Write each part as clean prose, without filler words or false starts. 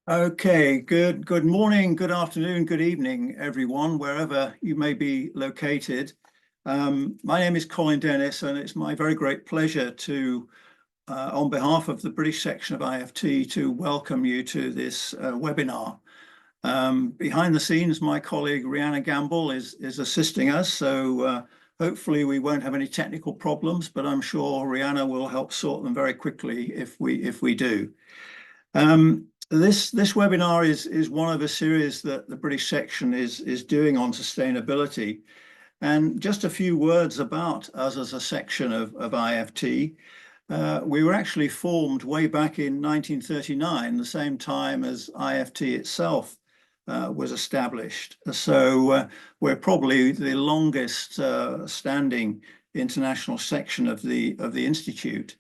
Okay, good morning, good afternoon, good evening, everyone, wherever you may be located. My name is Colin Dennis, and it's my very great pleasure to, on behalf of the British section of IFT, to welcome you to this webinar. Behind the scenes, my colleague Rhianna Gamble is assisting us, so hopefully we won't have any technical problems, but I'm sure Rhianna will help sort them very quickly if we do. This webinar is one of a series that the British section is doing on sustainability. And just a few words about us as a section of IFT. We were actually formed way back in 1939, the same time as IFT itself was established. So we're probably the longest standing international section of the Institute.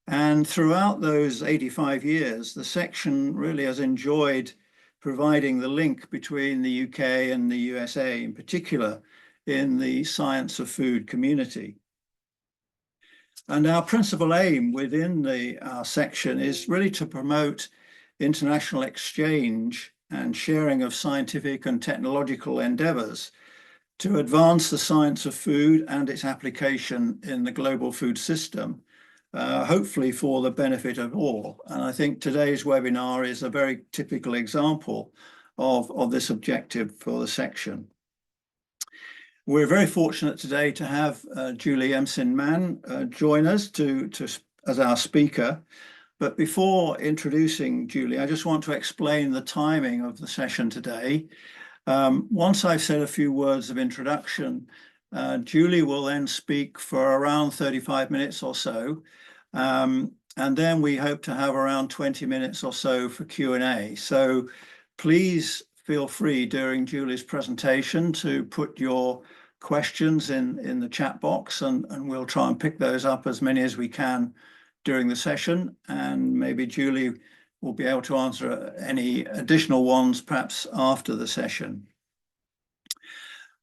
And throughout those 85 years, the section really has enjoyed providing the link between the UK and the USA, in particular, in the science of food community. And our principal aim within our section is really to promote international exchange and sharing of scientific and technological endeavors to advance the science of food and its application in the global food system. Hopefully for the benefit of all. And I think today's webinar is a very typical example of this objective for the section. We're very fortunate today to have Julie Emsing Mann join us as our speaker. But before introducing Julie, I just want to explain the timing of the session today. Once I've said a few words of introduction, Julie will then speak for around 35 minutes or so. And then we hope to have around 20 minutes or so for Q&A. So please feel free during Julie's presentation to put your questions in the chat box, and we'll try and pick those up, as many as we can, during the session. And maybe Julie will be able to answer any additional ones perhaps after the session.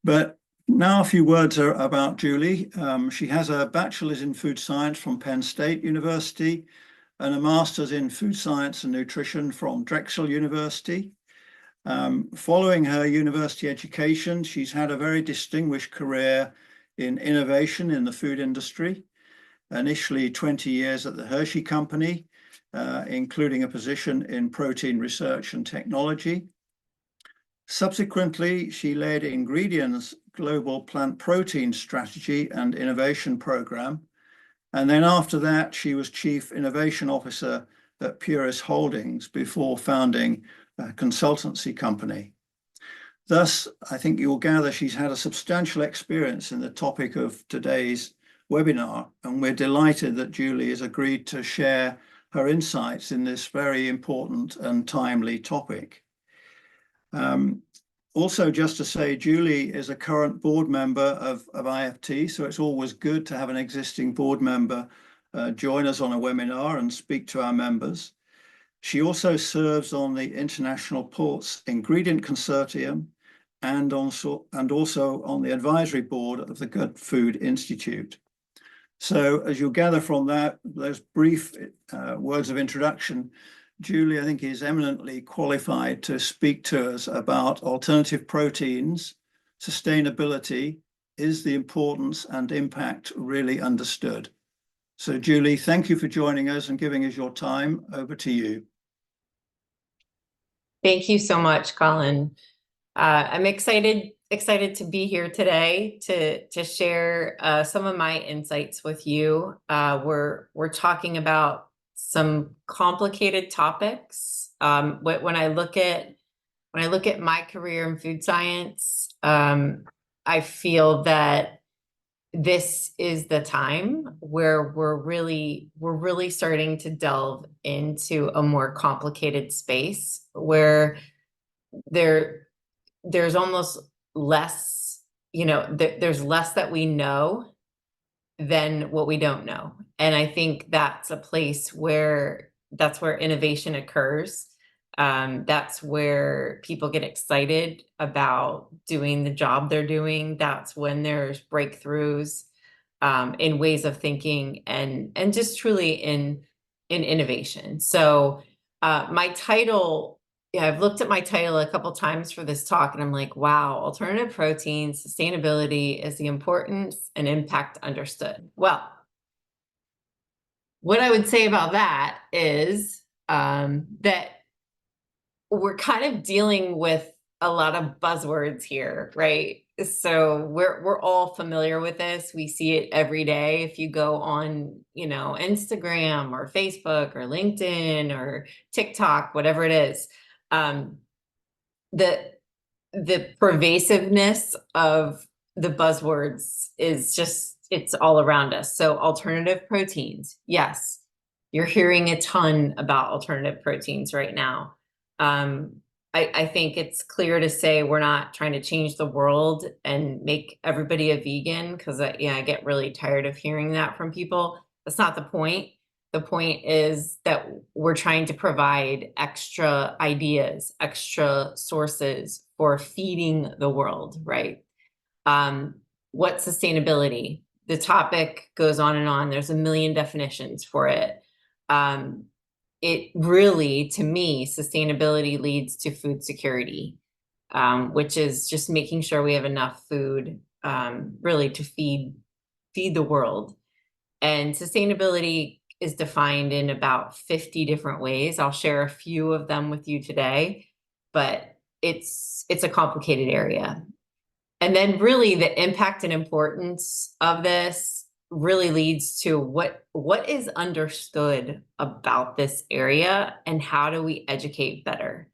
But now a few words about Julie. She has a bachelor's in food science from Penn State University and a master's in food science and nutrition from Drexel University. Following her university education, she's had a very distinguished career in innovation in the food industry, initially 20 years at the Hershey Company, including a position in protein research and technology. Subsequently, she led Ingredion's global plant protein strategy and innovation program. And then after that, she was chief innovation officer at PURIS Holdings before founding a consultancy company. Thus, I think you'll gather she's had a substantial experience in the topic of today's webinar, and we're delighted that Julie has agreed to share her insights in this very important and timely topic. Also, just to say, Julie is a current board member of IFT, so it's always good to have an existing board member join us on a webinar and speak to our members. She also serves on the International Ports Ingredient Consortium and also on the advisory board of the Good Food Institute. So as you'll gather from those brief words of introduction, Julie, I think, is eminently qualified to speak to us about alternative proteins, sustainability, is the importance and impact really understood? So Julie, thank you for joining us and giving us your time. Over to you. Thank you so much, Colin. I'm excited to be here today to share some of my insights with you. We're talking about some complicated topics. When I look at my career in food science, I feel that this is the time where we're really starting to delve into a more complicated space where there's almost less, there's less that we know than what we don't know. And I think that's a place where innovation occurs. That's where people get excited about doing the job they're doing. That's when there's breakthroughs in ways of thinking and just truly in innovation. So my title yeah, I've looked at my title a couple times for this talk, and I'm like, wow, alternative proteins, sustainability is the importance and impact understood. Well, what I would say about that is that we're kind of dealing with a lot of buzzwords here, right? So we're all familiar with this. We see it every day. If you go on, Instagram or Facebook or LinkedIn or TikTok, whatever it is, the pervasiveness of the buzzwords is just, it's all around us. So alternative proteins, yes, you're hearing a ton about alternative proteins right now. I think it's clear to say we're not trying to change the world and make everybody a vegan, because I get really tired of hearing that from people. That's not the point. The point is that we're trying to provide extra ideas, extra sources for feeding the world, right? What sustainability? The topic goes on and on. There's a million definitions for it. It really, to me, sustainability leads to food security, which is just making sure we have enough food, really to feed the world. And sustainability is defined in about 50 different ways. I'll share a few of them with you today, but it's a complicated area. And then really the impact and importance of this really leads to what is understood about this area and how do we educate better.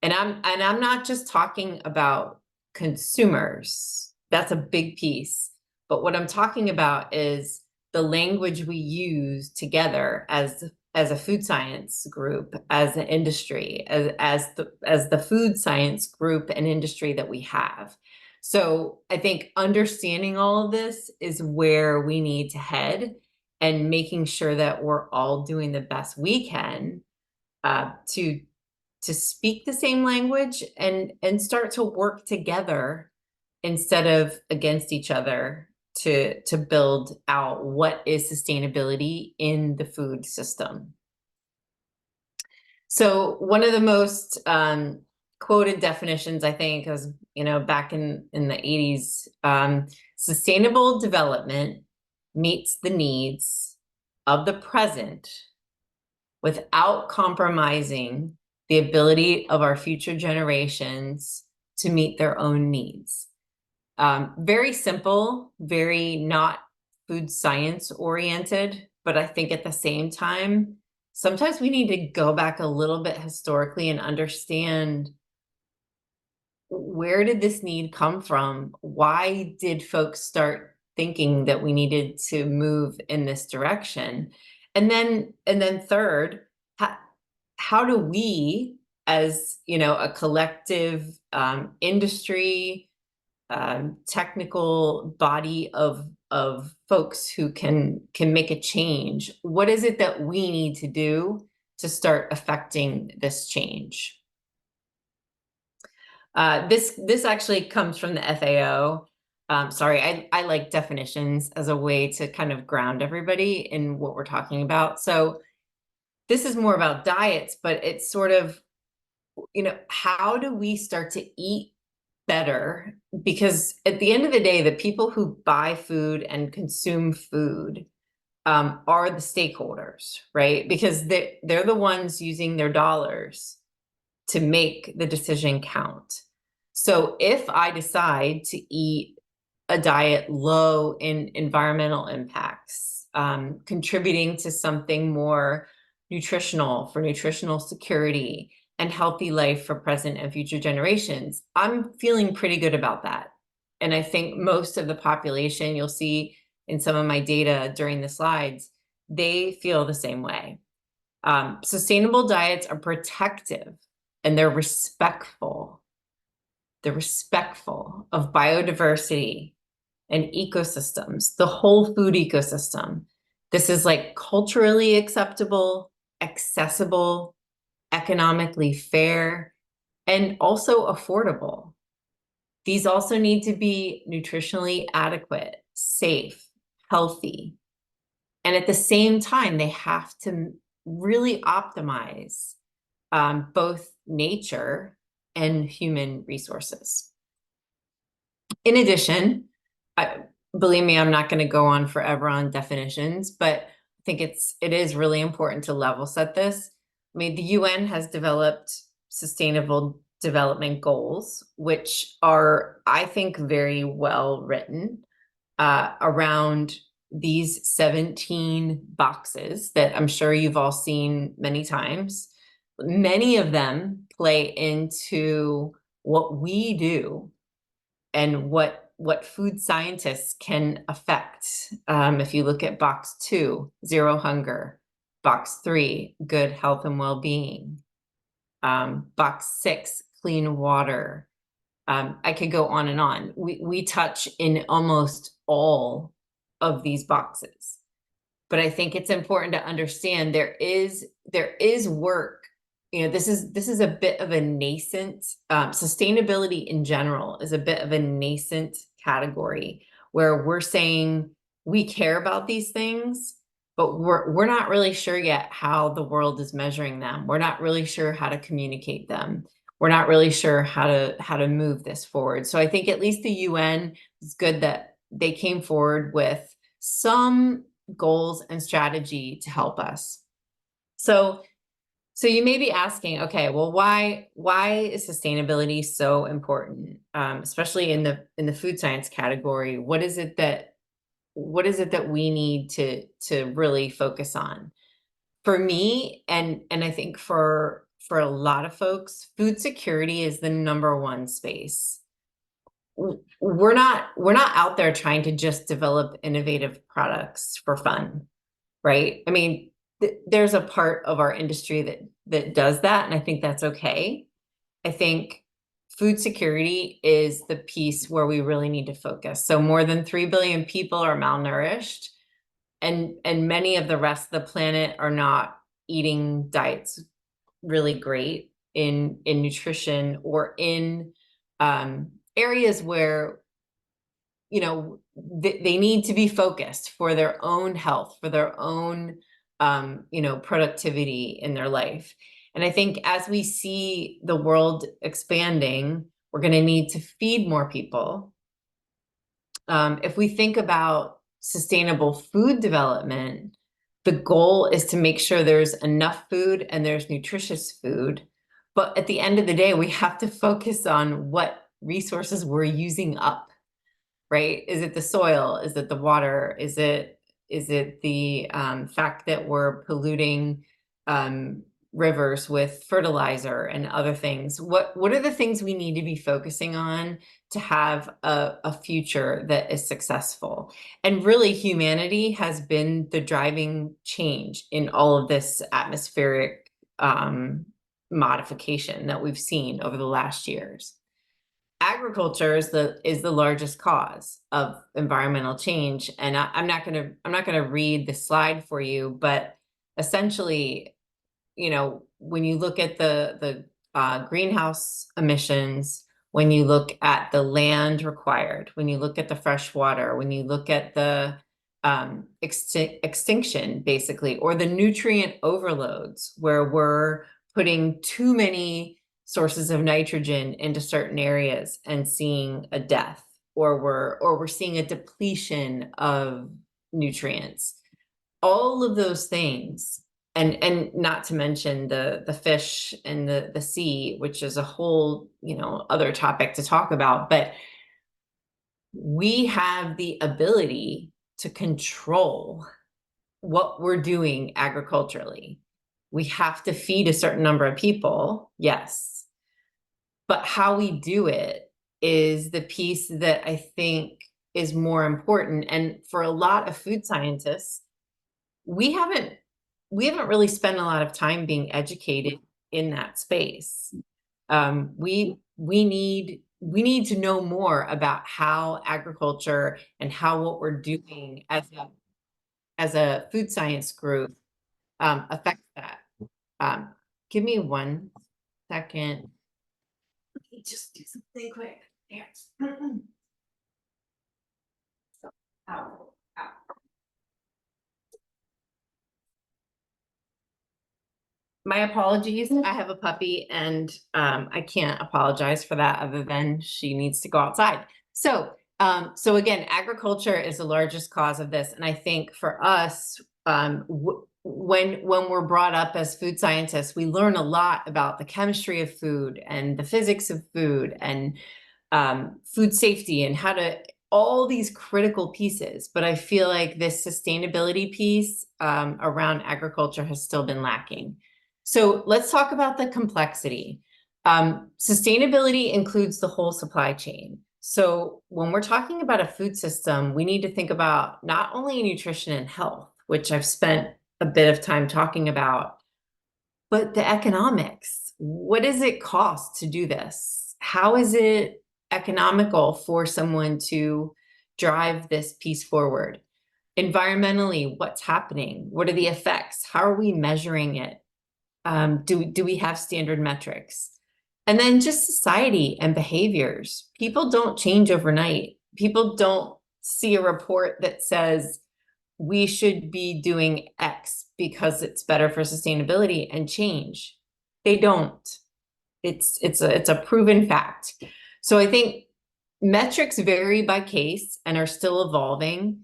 And I'm not just talking about consumers. That's a big piece. But what I'm talking about is the language we use together as a food science group, as an industry, as the food science group and industry that we have. So I think understanding all of this is where we need to head, and making sure that we're all doing the best we can to speak the same language and start to work together instead of against each other to build out what is sustainability in the food system. So one of the most quoted definitions, I think, is, back in the 80s, sustainable development meets the needs of the present without compromising the ability of our future generations to meet their own needs. Very simple, very not food science oriented, but I think at the same time, sometimes we need to go back a little bit historically and understand, where did this need come from? Why did folks start thinking that we needed to move in this direction? And then third, how do we, as a collective industry, technical body of folks who can make a change, what is it that we need to do to start affecting this change? This actually comes from the FAO. Sorry, I like definitions as a way to kind of ground everybody in what we're talking about. So this is more about diets, but it's sort of, how do we start to eat better? Because at the end of the day, the people who buy food and consume food are the stakeholders, right? Because they're the ones using their dollars to make the decision count. So if I decide to eat a diet low in environmental impacts, contributing to something more nutritional for nutritional security and healthy life for present and future generations, I'm feeling pretty good about that. And I think most of the population, you'll see in some of my data during the slides, they feel the same way. Sustainable diets are protective and they're respectful. They're respectful of biodiversity and ecosystems, the whole food ecosystem. This is like culturally acceptable, accessible, economically fair, and also affordable. These also need to be nutritionally adequate, safe, healthy. And at the same time, they have to really optimize both nature and human resources. In addition, believe me, I'm not going to go on forever on definitions, but I think it is really important to level set this. I mean, the UN has developed sustainable development goals, which are, I think, very well written around these 17 boxes that I'm sure you've all seen many times. Many of them play into what we do and what food scientists can affect. If you look at box 2, zero hunger, box 3, good health and well-being, box 6, clean water. I could go on and on. We touch in almost all of these boxes, but I think it's important to understand there is work. You know, this is a bit of a nascent, sustainability in general is a bit of a nascent category where we're saying we care about these things, but we're not really sure yet how the world is measuring them. We're not really sure how to communicate them. We're not really sure how to move this forward. So I think at least the UN is good that they came forward with some goals and strategy to help us. So you may be asking, okay, well, why is sustainability so important, especially in the food science category? What is it that we need to really focus on? For me, and I think for a lot of folks, food security is the #1 space. We're not out there trying to just develop innovative products for fun, right? I mean, there's a part of our industry that does that, and I think that's okay. I think food security is the piece where we really need to focus. So more than 3 billion people are malnourished, and many of the rest of the planet are not eating diets really great in nutrition or in areas where, you know, they need to be focused for their own health, for their own, you know, productivity in their life. And I think as we see the world expanding, we're going to need to feed more people. If we think about sustainable food development, the goal is to make sure there's enough food and there's nutritious food. But at the end of the day, we have to focus on what resources we're using up. Right? Is it the soil? Is it the water? Is it the fact that we're polluting rivers with fertilizer and other things? What are the things we need to be focusing on to have a future that is successful? And really, humanity has been the driving change in all of this atmospheric modification that we've seen over the last years. Agriculture is the largest cause of environmental change, and I'm not gonna read the slide for you, but essentially, you know, when you look at the greenhouse emissions, when you look at the land required, when you look at the fresh water, when you look at the extinction, basically, or the nutrient overloads, where we're putting too many sources of nitrogen into certain areas and seeing a death, or we're seeing a depletion of nutrients. All of those things, and not to mention the fish and the sea, which is a whole, you know, other topic to talk about, but we have the ability to control what we're doing agriculturally. We have to feed a certain number of people, yes, but how we do it is the piece that I think is more important. And for a lot of food scientists, we haven't really spent a lot of time being educated in that space. We need to know more about how agriculture and how what we're doing as a food science group affects that. Give me 1 second. Let me just do something quick. There. Ow, ow. My apologies. I have a puppy and I can't apologize for that other than she needs to go outside. So, so again, agriculture is the largest cause of this. And I think for us, when we're brought up as food scientists, we learn a lot about the chemistry of food and the physics of food and food safety and how to all these critical pieces. But I feel like this sustainability piece around agriculture has still been lacking. So let's talk about the complexity. Sustainability includes the whole supply chain. So when we're talking about a food system, we need to think about not only nutrition and health, which I've spent a bit of time talking about, but the economics. What does it cost to do this? How is it economical for someone to drive this piece forward? Environmentally, what's happening? What are the effects? How are we measuring it? Do we have standard metrics? And then just society and behaviors. People don't change overnight. People don't see a report that says we should be doing X because it's better for sustainability and change. They don't. It's a proven fact. So I think metrics vary by case and are still evolving.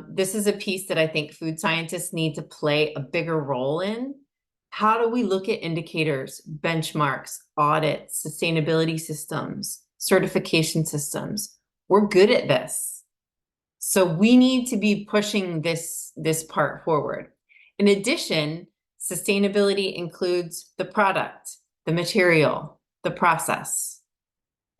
This is a piece that I think food scientists need to play a bigger role in. How do we look at indicators, benchmarks, audits, sustainability systems, certification systems? We're good at this. So we need to be pushing this part forward. In addition, sustainability includes the product, the material, the process,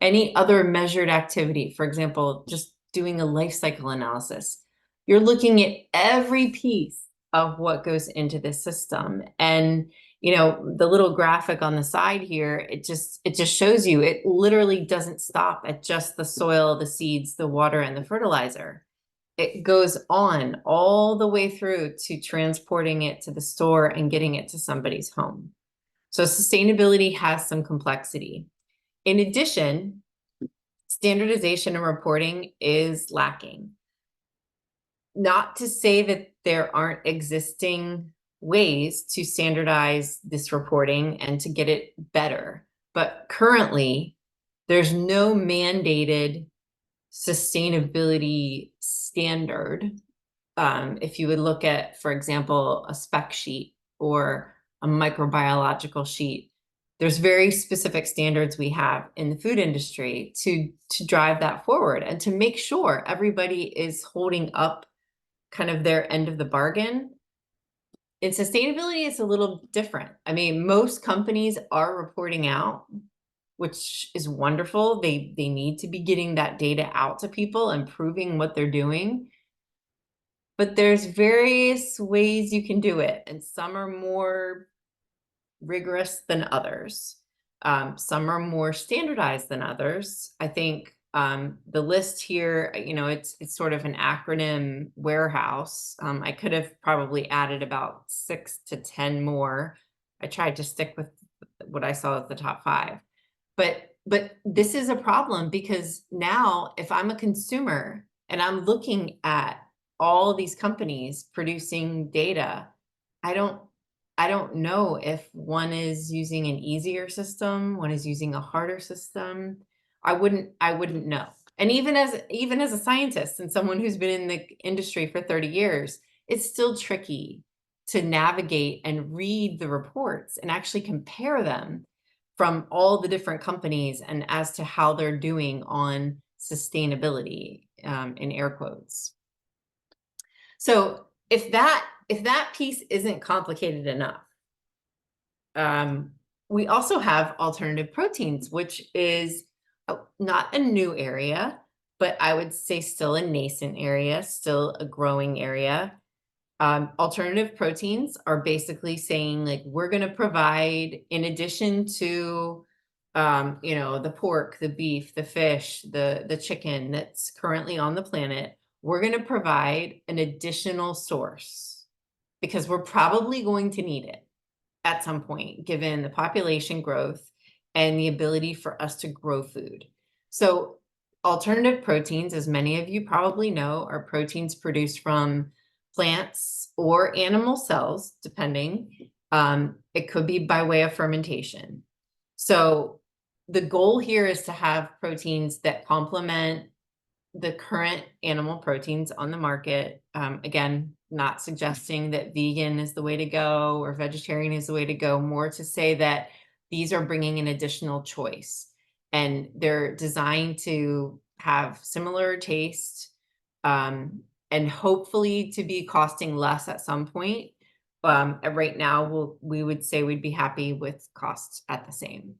any other measured activity. For example, just doing a life cycle analysis. You're looking at every piece of what goes into this system. And, you know, the little graphic on the side here, it just shows you, it literally doesn't stop at just the soil, the seeds, the water, and the fertilizer. It goes on all the way through to transporting it to the store and getting it to somebody's home. So sustainability has some complexity. In addition, standardization and reporting is lacking. Not to say that there aren't existing ways to standardize this reporting and to get it better, but currently there's no mandated sustainability standard. If you would look at, for example, a spec sheet or a microbiological sheet, there's very specific standards we have in the food industry to drive that forward and to make sure everybody is holding up kind of their end of the bargain. In sustainability, it's a little different. I mean, most companies are reporting out, which is wonderful. They need to be getting that data out to people and proving what they're doing. But there's various ways you can do it, and some are more rigorous than others. Some are more standardized than others. I think the list here, you know, it's sort of an acronym warehouse. I could have probably added about 6 to 10 more. I tried to stick with what I saw as the top 5. But this is a problem because now if I'm a consumer and I'm looking at all these companies producing data, I don't know if one is using an easier system, one is using a harder system. I wouldn't know. And even as a scientist and someone who's been in the industry for 30 years, it's still tricky to navigate and read the reports and actually compare them from all the different companies and as to how they're doing on sustainability, in air quotes. So if that piece isn't complicated enough, we also have alternative proteins, which is not a new area, but I would say still a nascent area, still a growing area. Alternative proteins are basically saying, like, we're going to provide, in addition to, you know, the pork, the beef, the fish, the chicken that's currently on the planet, we're going to provide an additional source because we're probably going to need it at some point, given the population growth and the ability for us to grow food. So alternative proteins, as many of you probably know, are proteins produced from plants or animal cells, depending, It could be by way of fermentation. So the goal here is to have proteins that complement the current animal proteins on the market. Again, not suggesting that vegan is the way to go or vegetarian is the way to go, more to say that these are bringing an additional choice and they're designed to have similar taste, and hopefully to be costing less at some point. Right now, we would say we'd be happy with costs at the same.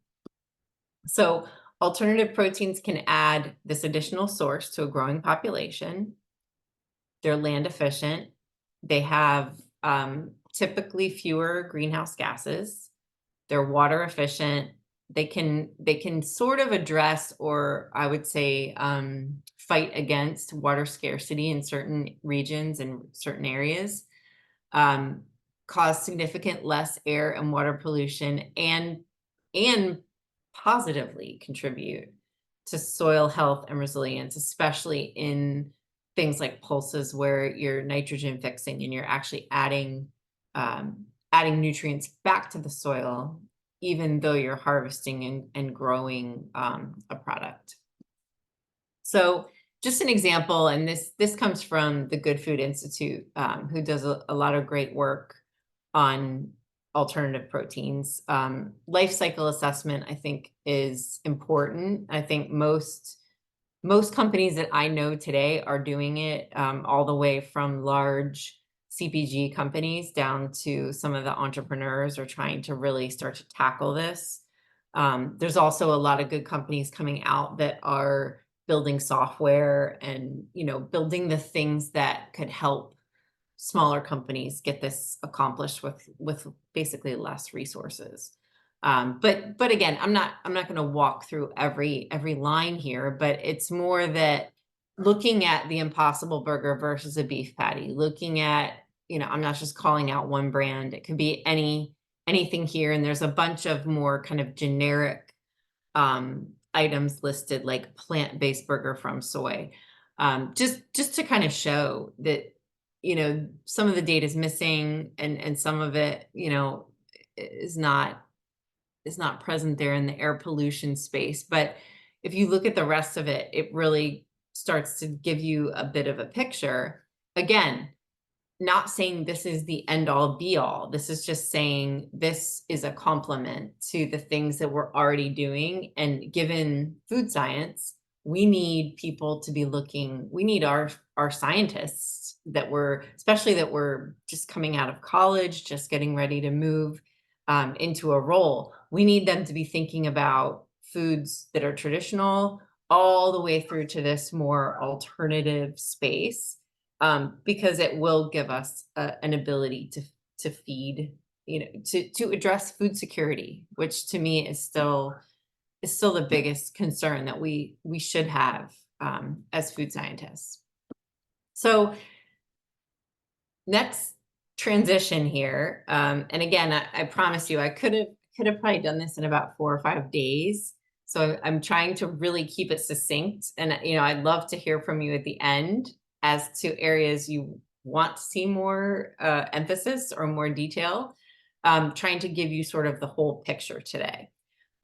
So alternative proteins can add this additional source to a growing population. They're land efficient. They have typically fewer greenhouse gases. They're water efficient. They can sort of address, or I would say fight against water scarcity in certain regions and certain areas, cause significant less air and water pollution, and positively contribute to soil health and resilience, especially in things like pulses where you're nitrogen fixing and you're actually adding nutrients back to the soil, even though you're harvesting and growing a product. So just an example, and this comes from the Good Food Institute, who does a lot of great work on alternative proteins. Life cycle assessment, I think, is important. I think most companies that I know today are doing it, all the way from large CPG companies down to some of the entrepreneurs are trying to really start to tackle this. There's also a lot of good companies coming out that are building software and, building the things that could help smaller companies get this accomplished with basically less resources. But again, I'm not going to walk through every line here, but it's more that looking at the Impossible Burger versus a beef patty, looking at, I'm not just calling out one brand. It could be anything here, and there's a bunch of more kind of generic items listed, like plant-based burger from soy, just to kind of show that some of the data is missing and some of it is not present there in the air pollution space. But if you look at the rest of it, it really starts to give you a bit of a picture. Again, not saying this is the end all be all. This is just saying this is a complement to the things that we're already doing. And given food science, we need people to be looking, we need our scientists especially that we're just coming out of college, just getting ready to move into a role. We need them to be thinking about foods that are traditional all the way through to this more alternative space, because it will give us an ability to feed, to address food security, which to me is still the biggest concern that we should have as food scientists. So next transition here, and again, I promise you, I could have probably done this in about 4 or 5 days. So I'm trying to really keep it succinct, and I'd love to hear from you at the end as to areas you want to see more emphasis or more detail. Trying to give you sort of the whole picture today.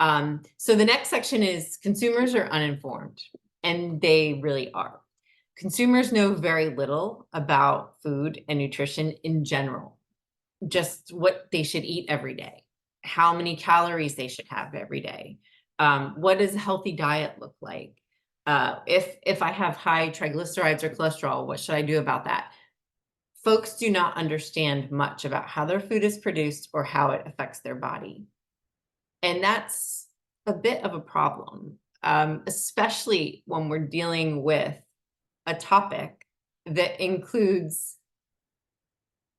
So the next section is consumers are uninformed, and they really are. Consumers know very little about food and nutrition in general, just what they should eat every day, how many calories they should have every day. What does a healthy diet look like? If I have high triglycerides or cholesterol, what should I do about that? Folks do not understand much about how their food is produced or how it affects their body. And that's a bit of a problem, especially when we're dealing with a topic that includes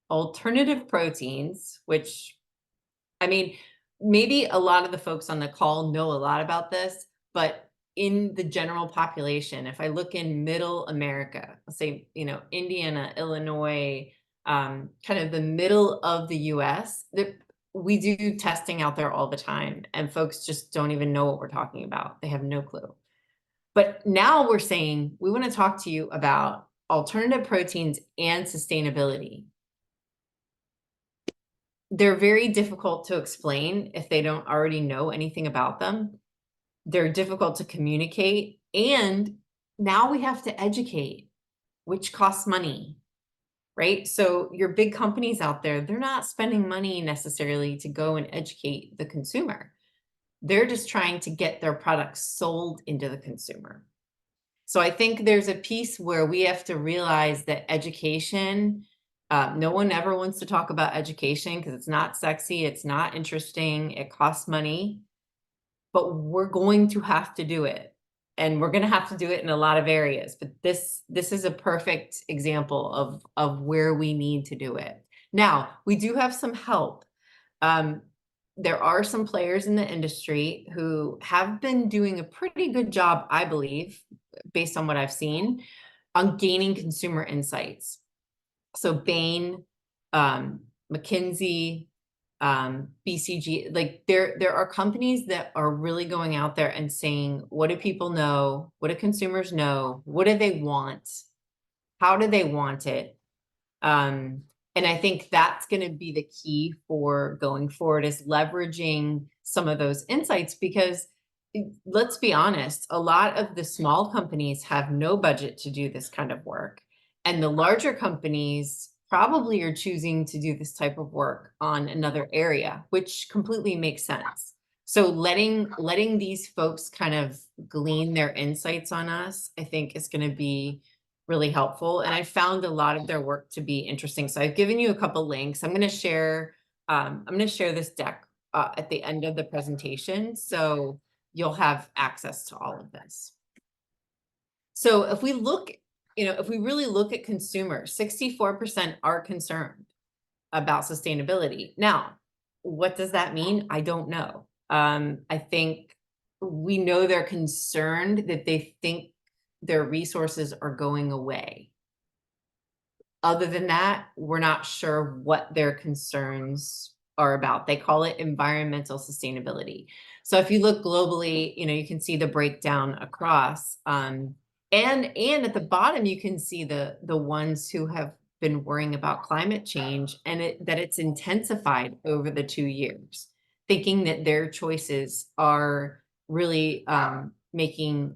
alternative proteins, which, I mean, maybe a lot of the folks on the call know a lot about this, but in the general population, if I look in middle America, let's say, Indiana, Illinois, kind of the middle of the US, we do testing out there all the time, and folks just don't even know what we're talking about. They have no clue. But now we're saying we want to talk to you about alternative proteins and sustainability. they're very difficult to explain if they don't already know anything about them. They're difficult to communicate, and now we have to educate, which costs money, right? So your big companies out there, they're not spending money necessarily to go and educate the consumer. They're just trying to get their products sold into the consumer. So I think there's a piece where we have to realize that education, no one ever wants to talk about education because it's not sexy, it's not interesting, it costs money, but we're going to have to do it. And we're going to have to do it in a lot of areas, but this is a perfect example of where we need to do it. Now, we do have some help. There are some players in the industry who have been doing a pretty good job, I believe, based on what I've seen, on gaining consumer insights. So Bain, McKinsey, BCG, like there are companies that are really going out there and saying, what do people know? What do consumers know? What do they want? How do they want it? And I think that's going to be the key for going forward, is leveraging some of those insights, because let's be honest, a lot of the small companies have no budget to do this kind of work. And the larger companies probably are choosing to do this type of work on another area, which completely makes sense. So letting these folks kind of glean their insights on us, I think is going to be really helpful. And I found a lot of their work to be interesting. So I've given you a couple links. I'm going to share this deck at the end of the presentation, so you'll have access to all of this. So if we look, if we really look at consumers, 64% are concerned about sustainability. Now, what does that mean? I don't know. I think we know they're concerned, that they think their resources are going away. Other than that, we're not sure what their concerns are about. They call it environmental sustainability. So if you look globally, you can see the breakdown across, and at the bottom, you can see the ones who have been worrying about climate change, and that it's intensified over the 2 years, thinking that their choices are really making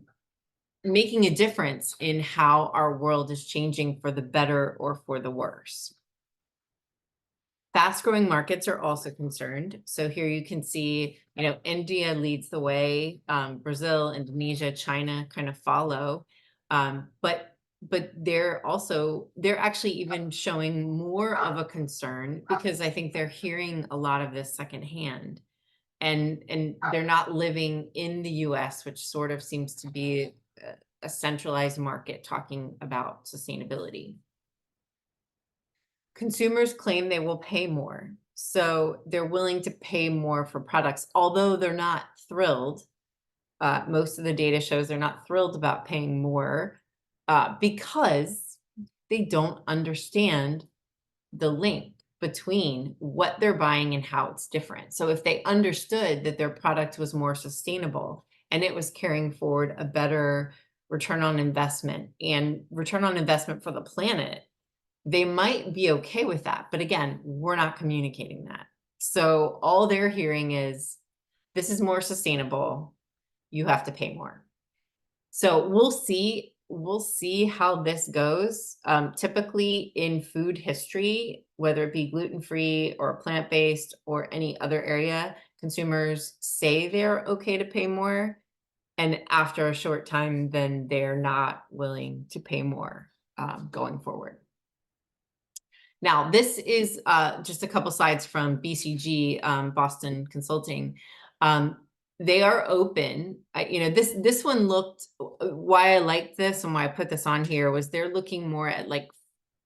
a difference in how our world is changing for the better or for the worse. Fast-growing markets are also concerned. So here you can see, India leads the way, Brazil, Indonesia, China kind of follow. But they're actually even showing more of a concern, because I think they're hearing a lot of this secondhand. And they're not living in the US, which sort of seems to be a centralized market talking about sustainability. Consumers claim they will pay more. So they're willing to pay more for products, although they're not thrilled. Most of the data shows they're not thrilled about paying more, because they don't understand the link between what they're buying and how it's different. So if they understood that their product was more sustainable and it was carrying forward a better return on investment and return on investment for the planet, they might be okay with that. But again, we're not communicating that. So all they're hearing is, this is more sustainable, you have to pay more. So we'll see how this goes. Typically in food history, whether it be gluten-free or plant-based or any other area, consumers say they're okay to pay more, and after a short time, then they're not willing to pay more going forward. Now, this is just a couple slides from BCG, Boston Consulting. They are open. This one looked, why I liked this and why I put this on here was they're looking more at like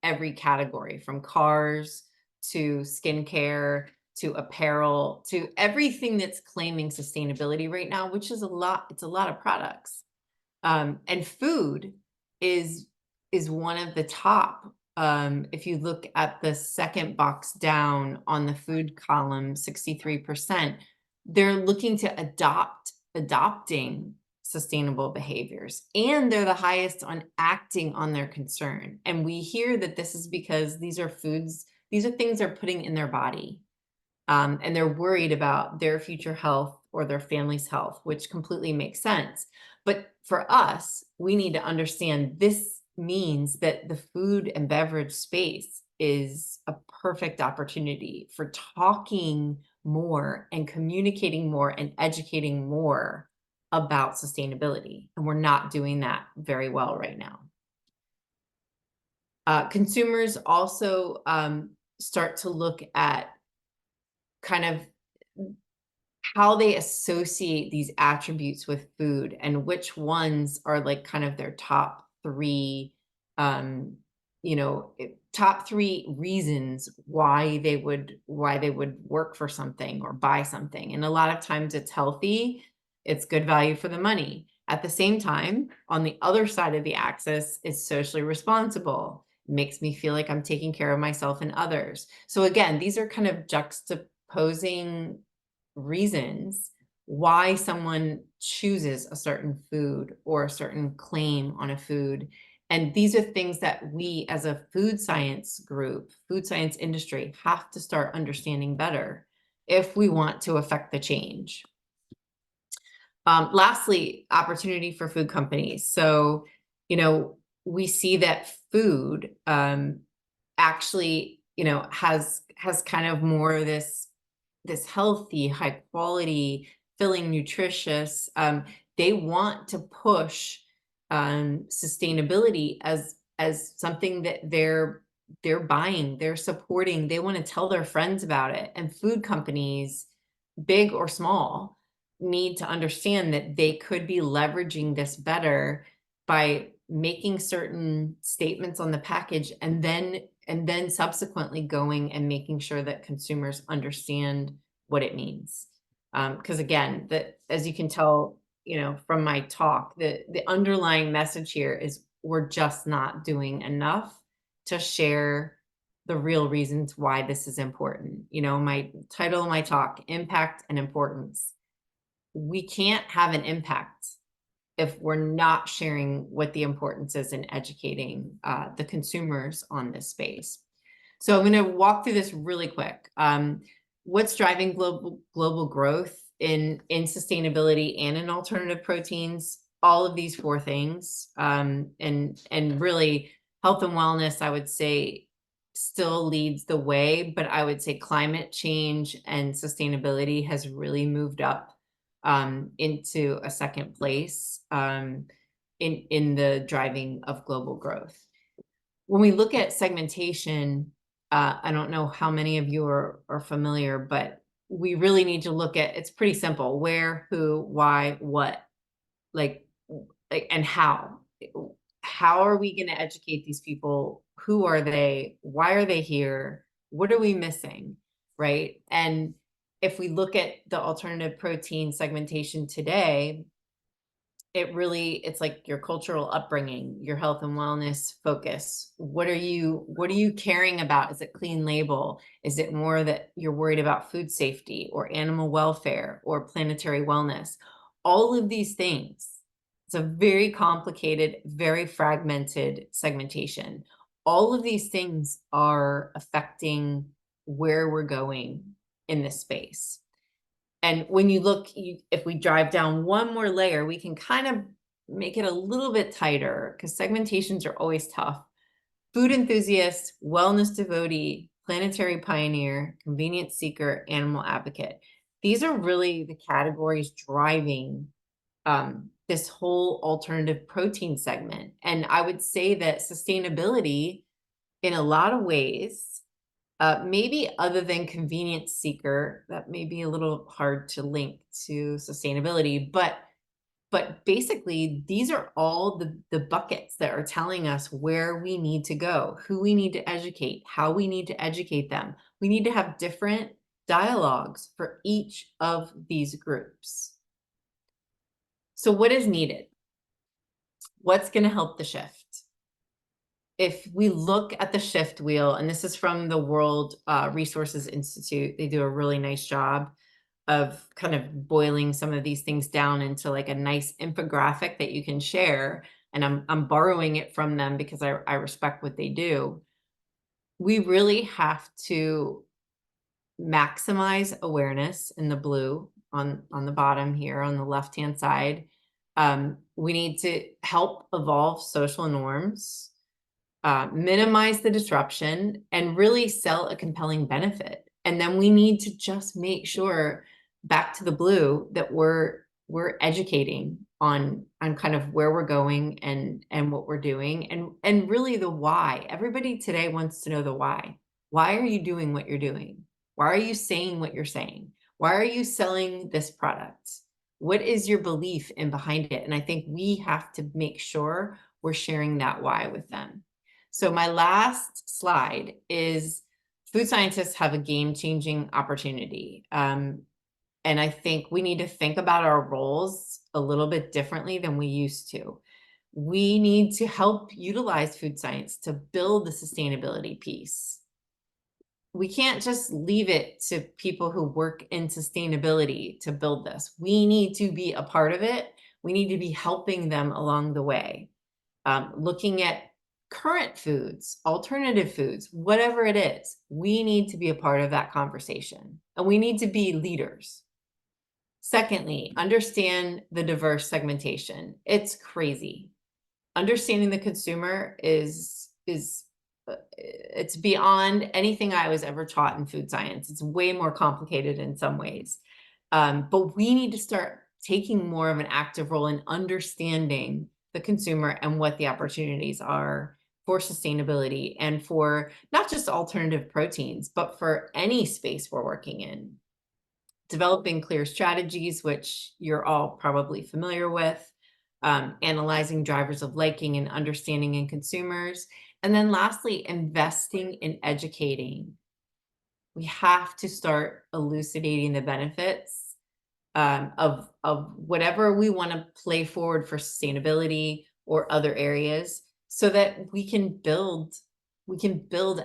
every category, from cars to skincare to apparel to everything that's claiming sustainability right now, which is a lot. It's a lot of products. And food is one of the top. If you look at the second box down on the food column, 63%, they're looking to adopting sustainable behaviors, and they're the highest on acting on their concern. And we hear that this is because these are things they're putting in their body. and they're worried about their future health or their family's health, which completely makes sense. But for us, we need to understand this means that the food and beverage space is a perfect opportunity for talking more and communicating more and educating more about sustainability. And we're not doing that very well right now. Consumers also start to look at kind of how they associate these attributes with food and which ones are like kind of their top three, top three reasons why they would work for something or buy something. And a lot of times it's healthy, it's good value for the money. At the same time, on the other side of the axis, it's socially responsible. It makes me feel like I'm taking care of myself and others. So again, these are kind of juxtaposing reasons why someone chooses a certain food or a certain claim on a food. And these are things that we as a food science group, food science industry, have to start understanding better if we want to affect the change. Lastly, opportunity for food companies. So, we see that food actually, has kind of more of this healthy, high quality, filling, nutritious. They want to push sustainability as something that they're buying, they're supporting. They want to tell their friends about it. And food companies, big or small, need to understand that they could be leveraging this better by making certain statements on the package and then subsequently going and making sure that consumers understand what it means. Because again, as you can tell, from my talk, the underlying message here is we're just not doing enough to share the real reasons why this is important. My title of my talk, Impact and Importance. We can't have an impact if we're not sharing what the importance is in educating the consumers on this space. So I'm going to walk through this really quick. What's driving global growth in sustainability and in alternative proteins? All of these four things, and really health and wellness, I would say, still leads the way, but I would say climate change and sustainability has really moved up into a second place in the driving of global growth. When we look at segmentation, I don't know how many of you are familiar, but we really need to look at, it's pretty simple: where, who, why, what, like and how. How are we going to educate these people? Who are they? Why are they here? What are we missing? Right? And if we look at the alternative protein segmentation today, it's like your cultural upbringing, your health and wellness focus. What are you caring about? Is it clean label? Is it more that you're worried about food safety or animal welfare or planetary wellness? All of these things. It's a very complicated, very fragmented segmentation. All of these things are affecting where we're going in this space. And when you look, if we drive down one more layer, we can kind of make it a little bit tighter, because segmentations are always tough. Food enthusiast, wellness devotee, planetary pioneer, convenience seeker, animal advocate. These are really the categories driving this whole alternative protein segment. And I would say that sustainability, in a lot of ways, maybe other than convenience seeker, that may be a little hard to link to sustainability, but basically these are all the buckets that are telling us where we need to go, who we need to educate, how we need to educate them. We need to have different dialogues for each of these groups. So what is needed? What's going to help the shift? If we look at the shift wheel, and this is from the World Resources Institute, they do a really nice job of kind of boiling some of these things down into like a nice infographic that you can share. And I'm borrowing it from them because I respect what they do. We really have to maximize awareness in the blue on the bottom here on the left-hand side. We need to help evolve social norms, minimize the disruption, and really sell a compelling benefit. And then we need to just make sure, back to the blue, that we're educating on kind of where we're going and what we're doing, and really the why. Everybody today wants to know the why. Why are you doing what you're doing? Why are you saying what you're saying? Why are you selling this product? What is your belief in behind it? And I think we have to make sure we're sharing that why with them. So my last slide is, food scientists have a game-changing opportunity. And I think we need to think about our roles a little bit differently than we used to. We need to help utilize food science to build the sustainability piece. We can't just leave it to people who work in sustainability to build this. We need to be a part of it. We need to be helping them along the way. Looking at current foods, alternative foods, whatever it is, we need to be a part of that conversation, and we need to be leaders. Secondly, understand the diverse segmentation. It's crazy. Understanding the consumer is it's beyond anything I was ever taught in food science. It's way more complicated in some ways. But we need to start taking more of an active role in understanding the consumer and what the opportunities are for sustainability, and for not just alternative proteins, but for any space we're working in. Developing clear strategies, which you're all probably familiar with, analyzing drivers of liking and understanding in consumers. And then lastly, investing in educating. We have to start elucidating the benefits of whatever we want to play forward for sustainability or other areas, so that we can build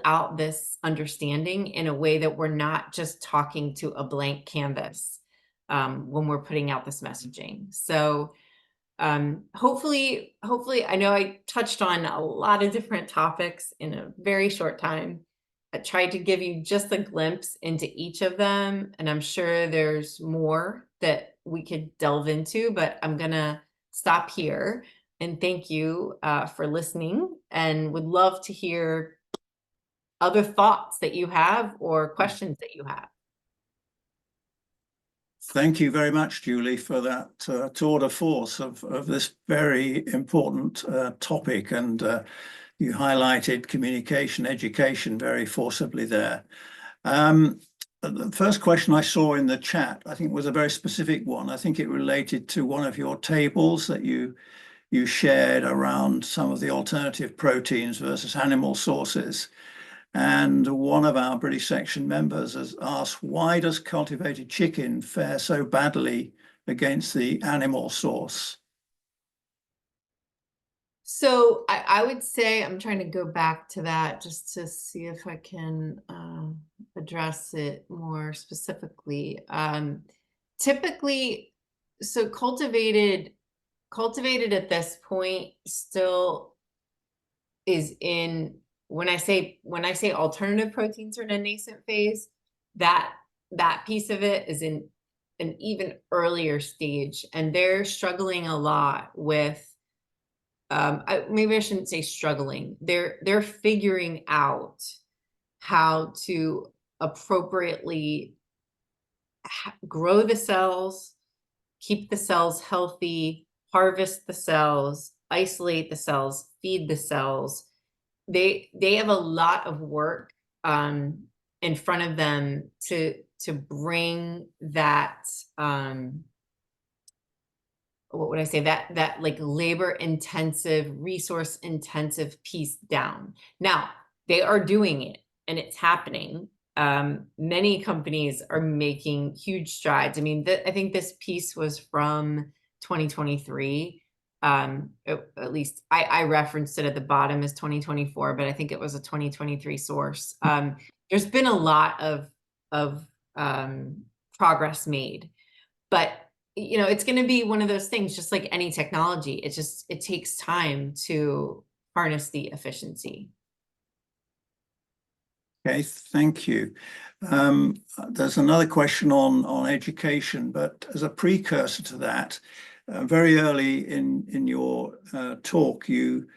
out this understanding in a way that we're not just talking to a blank canvas when we're putting out this messaging. So hopefully, I know I touched on a lot of different topics in a very short time. I tried to give you just a glimpse into each of them, and I'm sure there's more that we could delve into, but I'm gonna stop here and thank you for listening, and would love to hear other thoughts that you have or questions that you have. Thank you very much, Julie, for that tour de force of this very important topic. And you highlighted communication, education very forcibly there. The first question I saw in the chat, I think, was a very specific one. I think it related to one of your tables that you shared around some of the alternative proteins versus animal sources. And one of our British section members has asked, why does cultivated chicken fare so badly against the animal source? So I would say, I'm trying to go back to that just to see if I can address it more specifically. Typically, so cultivated at this point still is in, when I say alternative proteins are in a nascent phase, that piece of it is in an even earlier stage, and they're struggling a lot with maybe I shouldn't say struggling. They're figuring out how to appropriately grow the cells, keep the cells healthy, harvest the cells, isolate the cells, feed the cells. They have a lot of work in front of them to bring that what would I say, that like labor intensive, resource intensive piece down. Now they are doing it and it's happening. Many companies are making huge strides. I mean, I think this piece was from 2023. At least I referenced it at the bottom as 2024, but I think it was a 2023 source. There's been a lot of progress made, but you know, it's going to be one of those things, just like any technology. It takes time to harness the efficiency. Okay, thank you. There's another question on education, but as a precursor to that, very early in your talk, you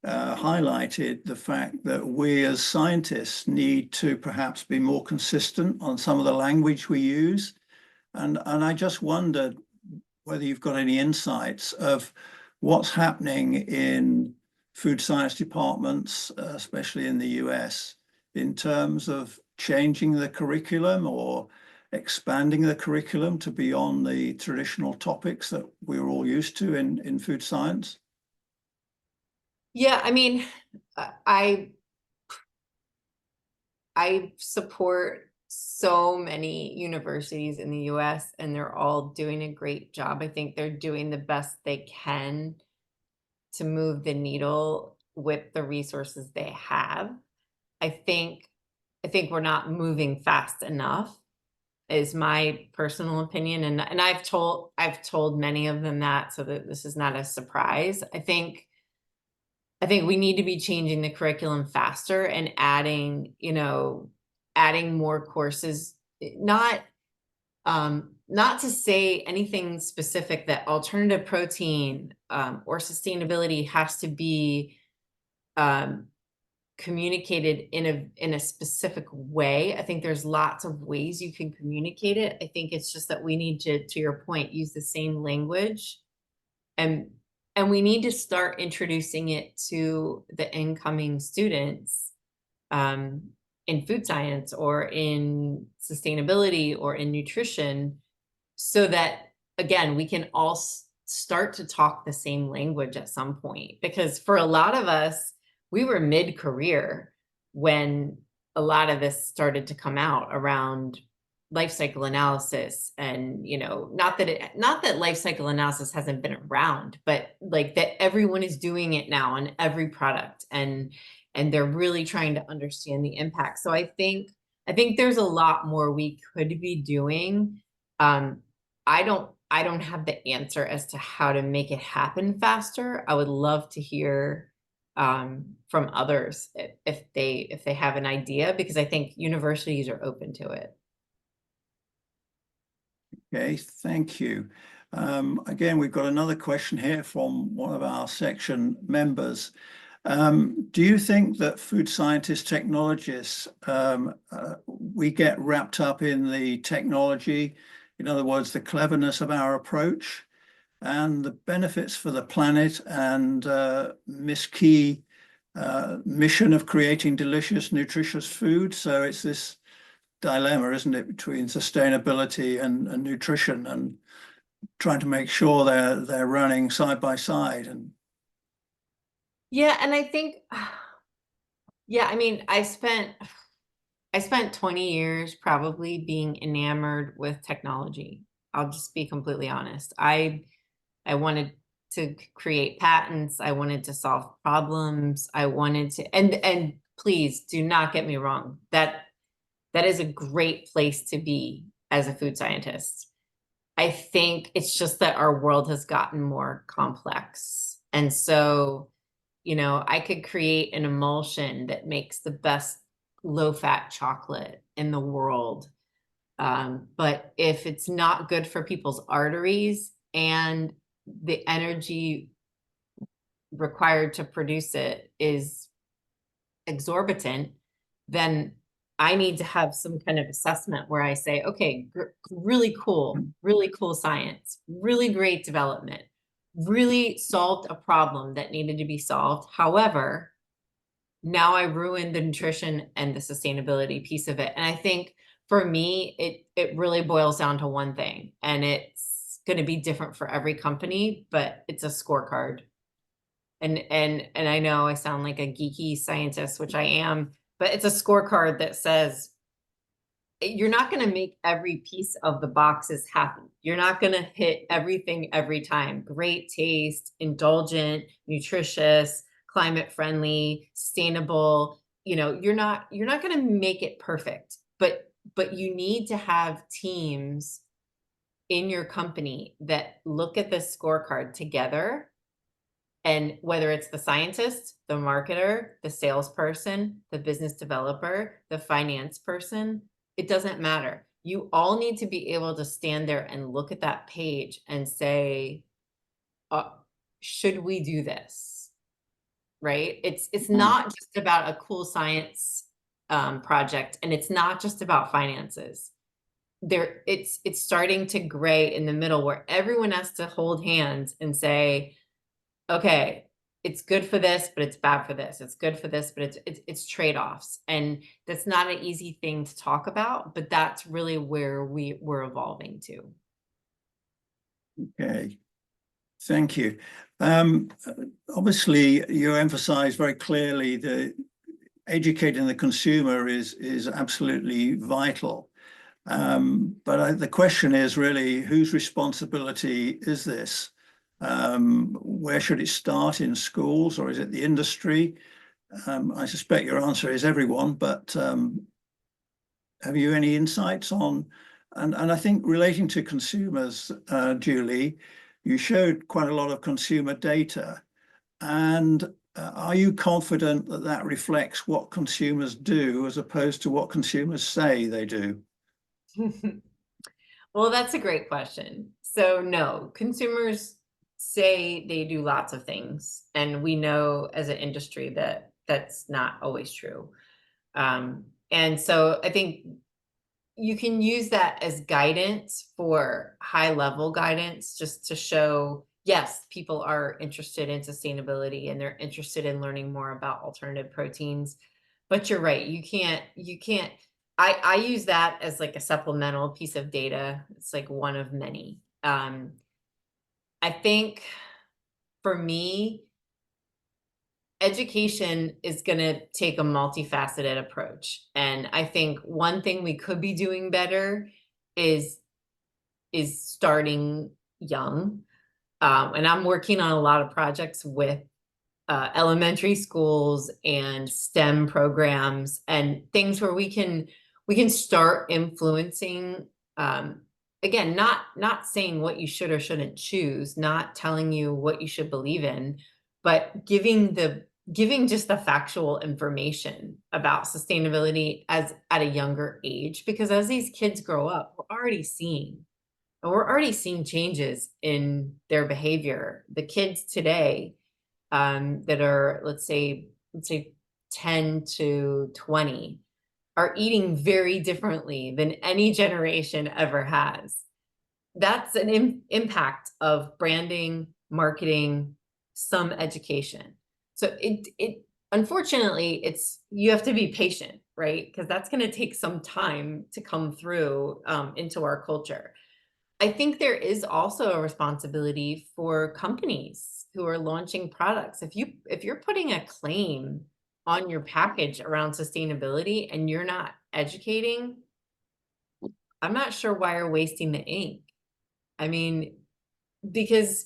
highlighted the fact that we as scientists need to perhaps be more consistent on some of the language we use. And I just wondered whether you've got any insights of what's happening in food science departments, especially in the US, in terms of changing the curriculum or expanding the curriculum to beyond the traditional topics that we're all used to in food science? Yeah, I mean, I I support so many universities in the US, and they're all doing a great job. I think they're doing the best they can to move the needle with the resources they have. I think I think we're not moving fast enough is my personal opinion, and I've told many of them that, so that this is not a surprise. I think we need to be changing the curriculum faster and adding, adding more courses. Not to say anything specific that alternative protein or sustainability has to be um, communicated in a specific way. I think there's lots of ways you can communicate it. I think it's just that we need to your point, use the same language, and and we need to start introducing it to the incoming students um, in food science or in sustainability or in nutrition, so that again we can all start to talk the same language at some point. Because for a lot of us, we were mid-career when a lot of this started to come out around life cycle analysis. And not that life cycle analysis hasn't been around, but like that everyone is doing it now on every product, and they're really trying to understand the impact. So I think there's a lot more we could be doing. um I don't have the answer as to how to make it happen faster. I would love to hear from others if they have an idea, because I think universities are open to it. Okay, thank you. Again, we've got another question here from one of our section members. Do you think that food scientists, technologists, we get wrapped up in the technology, in other words, the cleverness of our approach and the benefits for the planet and Miss Key mission of creating delicious, nutritious food? So it's this dilemma, isn't it, between sustainability and nutrition, and trying to make sure they're running side by side. And Yeah, and I think yeah, I mean, I spent 20 years probably being enamored with technology. I'll just be completely honest. I wanted to create patents. I wanted to solve problems. I wanted to, and please do not get me wrong. That is a great place to be as a food scientist. I think it's just that our world has gotten more complex. And so, I could create an emulsion that makes the best low fat chocolate in the world. But if it's not good for people's arteries and the energy required to produce it is exorbitant, then I need to have some kind of assessment where I say, okay, really cool science, really great development, really solved a problem that needed to be solved. However, now I ruined the nutrition and the sustainability piece of it. And I think for me, it really boils down to one thing, and it's going to be different for every company, but it's a scorecard. And I know I sound like a geeky scientist, which I am, but it's a scorecard that says you're not going to make every piece of the boxes happen. You're not going to hit everything every time. Great taste, indulgent, nutritious, climate friendly, sustainable. You're not going to make it perfect, but you need to have teams in your company that look at this scorecard together And whether it's the scientist, the marketer, the salesperson, the business developer, the finance person, it doesn't matter. You all need to be able to stand there and look at that page and say, should we do this? Right? It's not just about a cool science project, and it's not just about finances. It's starting to gray in the middle where everyone has to hold hands and say, okay, it's good for this, but it's bad for this. It's good for this, but it's trade-offs. And that's not an easy thing to talk about, but that's really where we're evolving to. Okay, thank you. Obviously, you emphasize very clearly that educating the consumer is absolutely vital. But the question is really, whose responsibility is this? Where should it start, in schools, or is it the industry? I suspect your answer is everyone, but have you any insights on, and I think relating to consumers, Julie, you showed quite a lot of consumer data. And are you confident that that reflects what consumers do as opposed to what consumers say they do? Well, that's a great question. So no, consumers say they do lots of things, and we know as an industry that that's not always true. And so I think you can use that as guidance, for high level guidance, just to show, yes, people are interested in sustainability and they're interested in learning more about alternative proteins. But you're right, you can't, I use that as like a supplemental piece of data. It's like one of many. I think for me, education is going to take a multifaceted approach. And I think one thing we could be doing better is starting young. And I'm working on a lot of projects with elementary schools and STEM programs and things where we can start influencing. Again, not saying what you should or shouldn't choose, not telling you what you should believe in, but giving just the factual information about sustainability as at a younger age. Because as these kids grow up, we're already seeing changes in their behavior. The kids today that are, let's say 10 to 20, are eating very differently than any generation ever has. That's an impact of branding, marketing, some education. So it unfortunately, you have to be patient, right? Because that's going to take some time to come through into our culture. I think there is also a responsibility for companies who are launching products. If you're putting a claim on your package around sustainability and you're not educating, I'm not sure why you're wasting the ink. I mean, because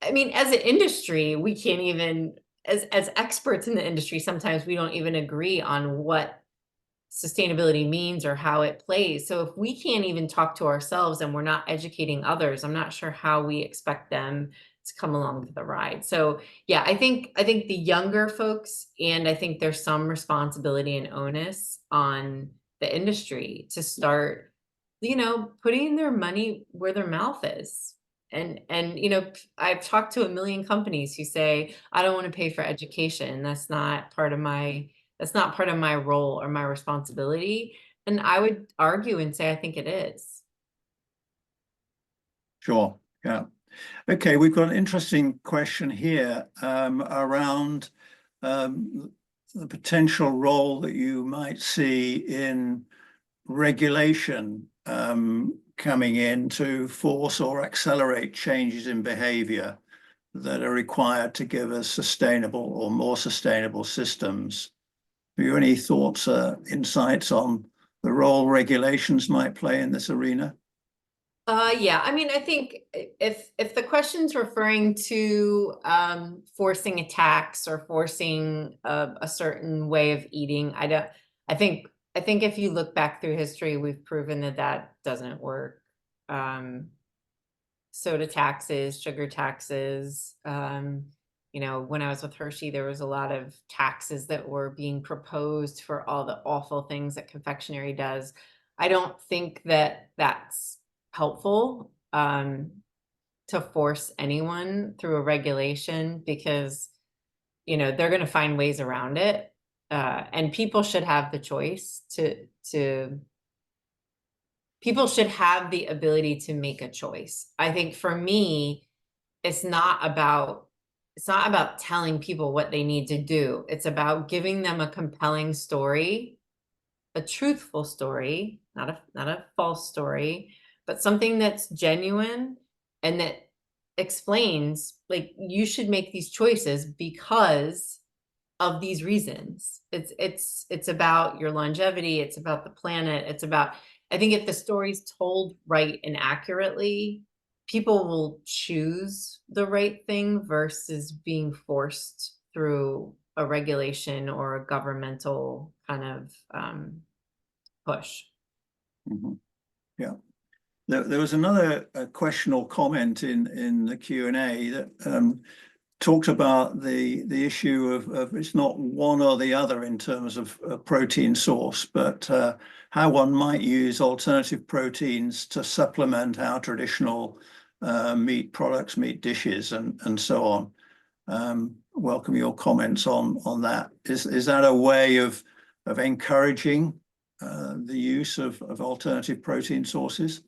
as an industry, we can't even, as experts in the industry, sometimes we don't even agree on what sustainability means or how it plays. So if we can't even talk to ourselves and we're not educating others, I'm not sure how we expect them to come along for the ride. So yeah, I think the younger folks, and I think there's some responsibility and onus on the industry to start, putting their money where their mouth is. And I've talked to a million companies who say, I don't want to pay for education. That's not part of my role or my responsibility. And I would argue and say, I think it is. Sure. Yeah. Okay, we've got an interesting question here around the potential role that you might see in regulation coming in to force or accelerate changes in behavior that are required to give us sustainable or more sustainable systems. Have you any thoughts, insights on the role regulations might play in this arena? Yeah, I think if the question's referring to forcing a tax or forcing a certain way of eating, I think if you look back through history, we've proven that doesn't work. Soda taxes, sugar taxes, you know, when I was with Hershey, there was a lot of taxes that were being proposed for all the awful things that confectionery does. I don't think that that's helpful to force anyone through a regulation, because, you know, they're going to find ways around it. And people should have the choice to people should have the ability to make a choice. I think for me, it's not about telling people what they need to do. It's about giving them a compelling story, a truthful story, not a false story, but something that's genuine and that explains, like, you should make these choices because of these reasons. It's about your longevity, it's about the planet, it's about, I think if the story's told right and accurately, people will choose the right thing versus being forced through a regulation or a governmental kind of push. Mhm. Yeah. There was another question or comment in the Q&A that talked about the issue of it's not one or the other in terms of a protein source, but how one might use alternative proteins to supplement our traditional meat products, meat dishes, and so on. Welcome your comments on that. Is that a way of encouraging the use of alternative protein sources?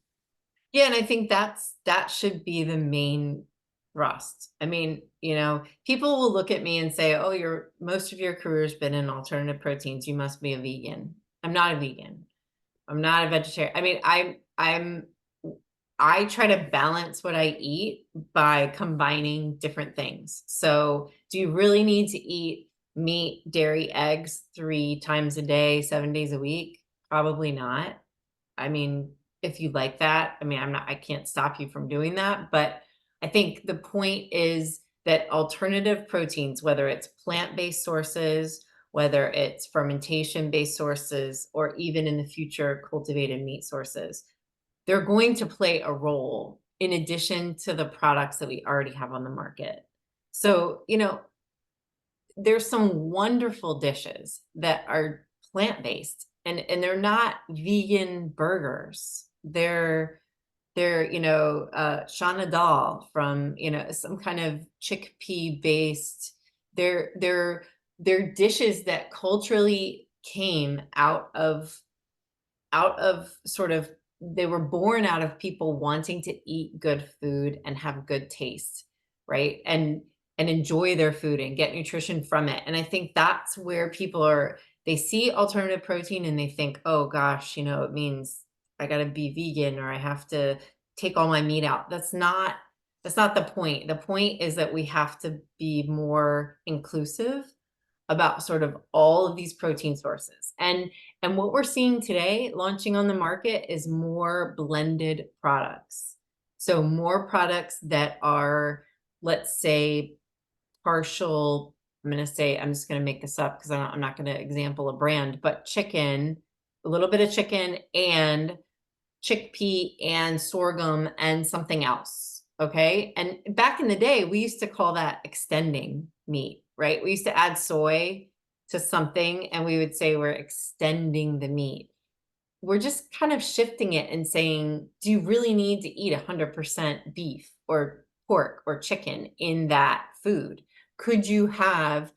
Yeah, and I think that should be the main thrust. I mean, you know, people will look at me and say, "Oh, most of your career's been in alternative proteins. You must be a vegan." I'm not a vegan. I'm not a vegetarian. I mean, I try to balance what I eat by combining different things. So, do you really need to eat meat, dairy, eggs 3 times a day, 7 days a week? Probably not. I mean, if you like that, I mean, I can't stop you from doing that, but I think the point is that alternative proteins, whether it's plant-based sources, whether it's fermentation-based sources, or even in the future, cultivated meat sources, they're going to play a role in addition to the products that we already have on the market. So, you know, there's some wonderful dishes that are plant-based, and they're not vegan burgers. They're you know, chana dal from, you know, some kind of chickpea based. They're dishes that culturally came out of sort of, they were born out of people wanting to eat good food and have good taste, right? And enjoy their food and get nutrition from it. And I think that's where people they see alternative protein and they think, oh gosh, you know, it means I gotta be vegan or I have to take all my meat out. That's not the point. The point is that we have to be more inclusive about sort of all of these protein sources. And what we're seeing today launching on the market is more blended products. So more products that are, let's say, partial, I'm just going to make this up because I'm not going to example a brand, but chicken, a little bit of chicken and chickpea and sorghum and something else. Okay. And back in the day, we used to call that extending meat, right? We used to add soy to something and we would say we're extending the meat. We're just kind of shifting it and saying, do you really need to eat 100% beef or pork or chicken in that food? Could you have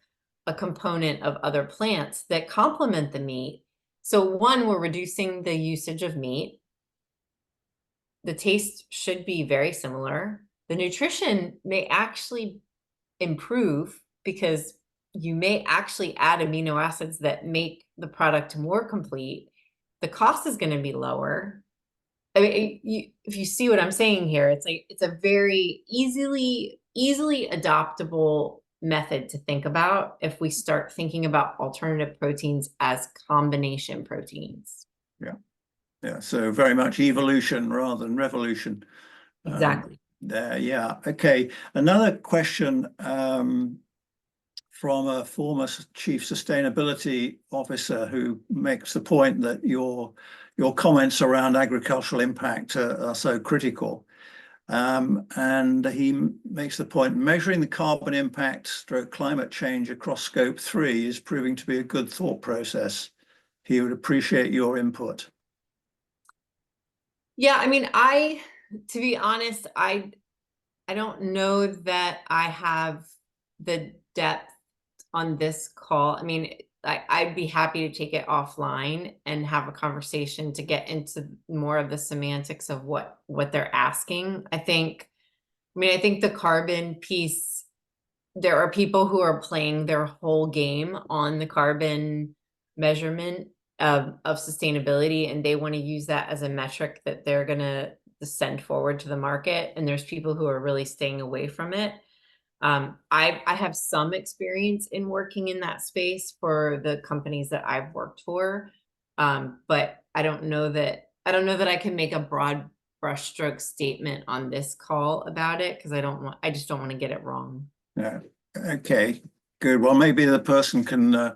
a component of other plants that complement the meat? So one, we're reducing the usage of meat. The taste should be very similar. The nutrition may actually improve because you may actually add amino acids that make the product more complete. The cost is going to be lower. I mean, if you see what I'm saying here, it's like it's a very easily adoptable method to think about if we start thinking about alternative proteins as combination proteins. Yeah. Yeah, so very much evolution rather than revolution. Exactly. There, yeah. Okay. Another question from a former chief sustainability officer who makes the point that your comments around agricultural impact are so critical. And he makes the point, measuring the carbon impact stroke climate change across scope 3 is proving to be a good thought process. He would appreciate your input. Yeah, I mean, to be honest, I don't know that I have the depth on this call. I mean, I'd be happy to take it offline and have a conversation to get into more of the semantics of what they're asking. I think the carbon piece, there are people who are playing their whole game on the carbon measurement of sustainability, and they want to use that as a metric that they're going to send forward to the market. And there's people who are really staying away from it. I have some experience in working in that space for the companies that I've worked for, but I don't know that I can make a broad brushstroke statement on this call about it, because I just don't want to get it wrong. Yeah. Okay. Good. Well, maybe the person can Yeah,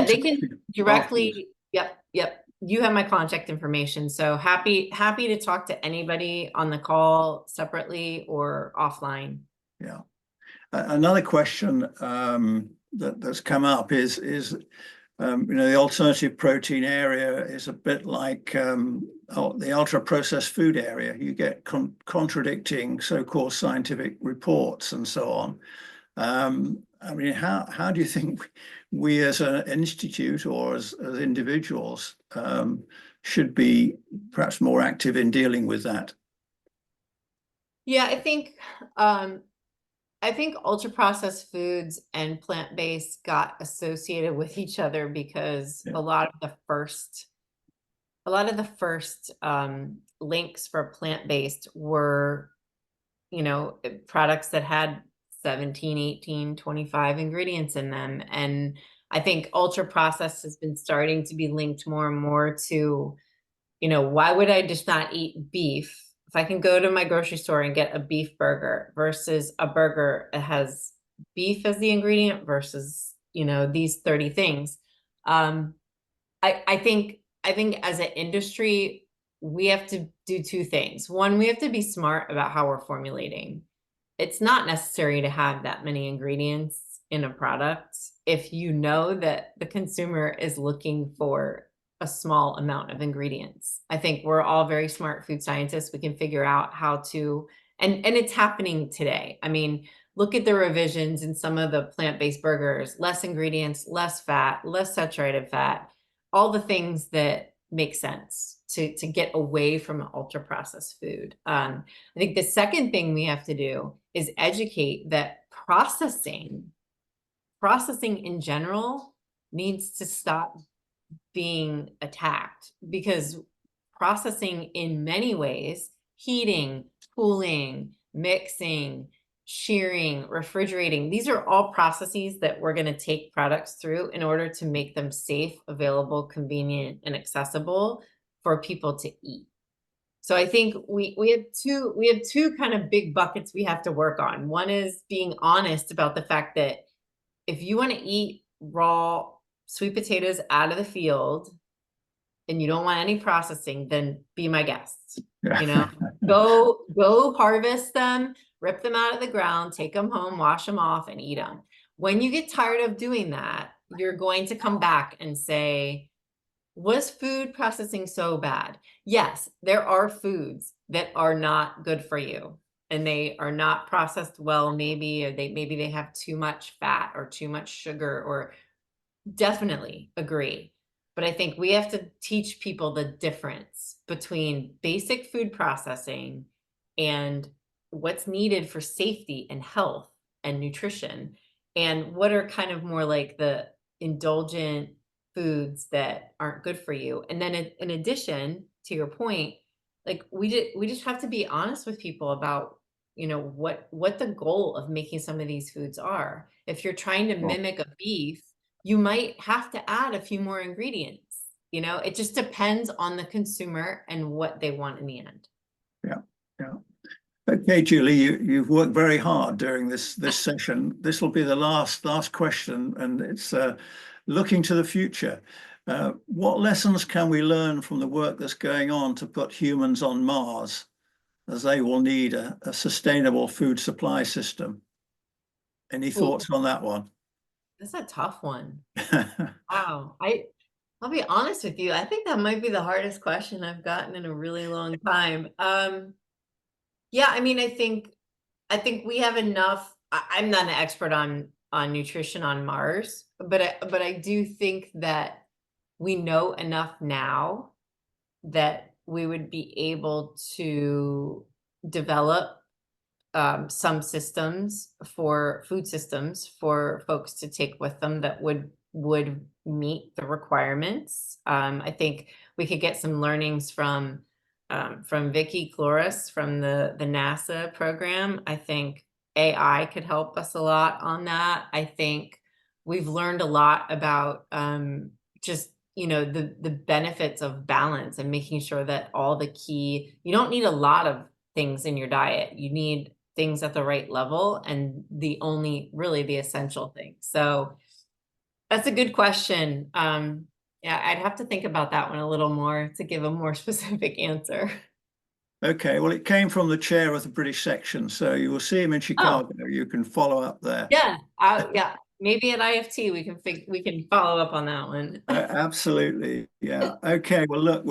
they contact can you directly. Yep. You have my contact information, so happy to talk to anybody on the call separately or offline. Yeah. Another question that's come up is the alternative protein area is a bit like the ultra processed food area. You get contradicting so-called scientific reports and so on. I mean, how do you think we as an institute or as individuals should be perhaps more active in dealing with that? Yeah, I think ultra processed foods and plant-based got associated with each other because Yeah. a lot of the first links for plant-based were, products that had 17, 18, 25 ingredients in them. And I think ultra processed has been starting to be linked more and more to, why would I just not eat beef if I can go to my grocery store and get a beef burger versus a burger that has beef as the ingredient versus, these 30 things. I think as an industry, we have to do two things. One, we have to be smart about how we're formulating. It's not necessary to have that many ingredients in a product if you know that the consumer is looking for a small amount of ingredients. I think we're all very smart food scientists. We can figure out how to, and it's happening today. I mean, look at the revisions in some of the plant-based burgers, less ingredients, less fat, less saturated fat, all the things that make sense to get away from ultra processed food. I think the second thing we have to do is educate that processing in general needs to stop being attacked, because processing in many ways, heating, cooling, mixing, shearing, refrigerating, these are all processes that we're going to take products through in order to make them safe, available, convenient, and accessible for people to eat. So I think we have two kind of big buckets we have to work on. One is being honest about the fact that if you want to eat raw sweet potatoes out of the field and you don't want any processing, then be my guest. Go harvest them, rip them out of the ground, take them home, wash them off, and eat them. When you get tired of doing that, you're going to come back and say, was food processing so bad? Yes, there are foods that are not good for you and they are not processed well, maybe, or maybe they have too much fat or too much sugar, or definitely agree. But I think we have to teach people the difference between basic food processing and what's needed for safety and health and nutrition, and what are kind of more like the indulgent foods that aren't good for you. And then in addition to your point, like we just have to be honest with people about, what the goal of making some of these foods are. If you're trying to mimic a beef, you might have to add a few more ingredients. It just depends on the consumer and what they want in the end. Yeah. Okay, Julie, you've worked very hard during this session. This will be the last question, and it's looking to the future. What lessons can we learn from the work that's going on to put humans on Mars? as they will need a sustainable food supply system. Any thoughts on that one? That's a tough one. Wow. I'll be honest with you. I think that might be the hardest question I've gotten in a really long time. Yeah, I mean, I think we have enough. I'm not an expert on nutrition on Mars, but I do think that we know enough now that we would be able to develop some systems for food systems for folks to take with them that would meet the requirements. I think we could get some learnings from Vicky Chloris from the NASA program. I think AI could help us a lot on that. I think we've learned a lot about just the benefits of balance and making sure that all the key, you don't need a lot of things in your diet. You need things at the right level and the only really the essential things. So that's a good question. Yeah, I'd have to think about that one a little more to give a more specific answer. Okay, well, it came from the chair of the British section, so you will see him in Chicago. Oh, You can follow up there. yeah, yeah. Maybe at IFT we can follow up on that one. Absolutely, yeah. Okay, well, look,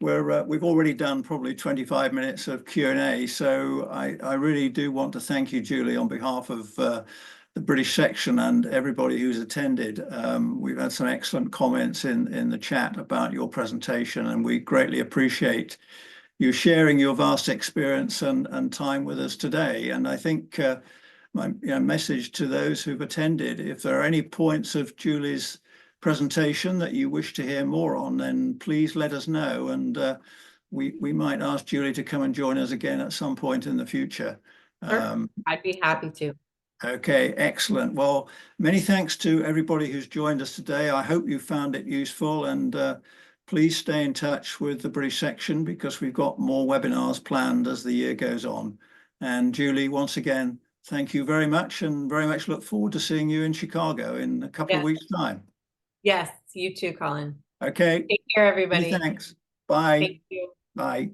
we've already done probably 25 minutes of Q&A, so I really do want to thank you, Julie, on behalf of the British section and everybody who's attended. We've had some excellent comments in the chat about your presentation, and we greatly appreciate you sharing your vast experience and time with us today. And I think my message to those who've attended, if there are any points of Julie's presentation that you wish to hear more on, then please let us know, and we might ask Julie to come and join us again at some point in the future. Sure. I'd be happy to. Okay, excellent. Well, many thanks to everybody who's joined us today. I hope you found it useful, and please stay in touch with the British section because we've got more webinars planned as the year goes on. And Julie, once again, thank you very much, and very much look forward to seeing you in Chicago in a couple of weeks' time. Yes, you too, Colin. Okay. Take care, everybody. Thanks. Bye. Thank you. Bye.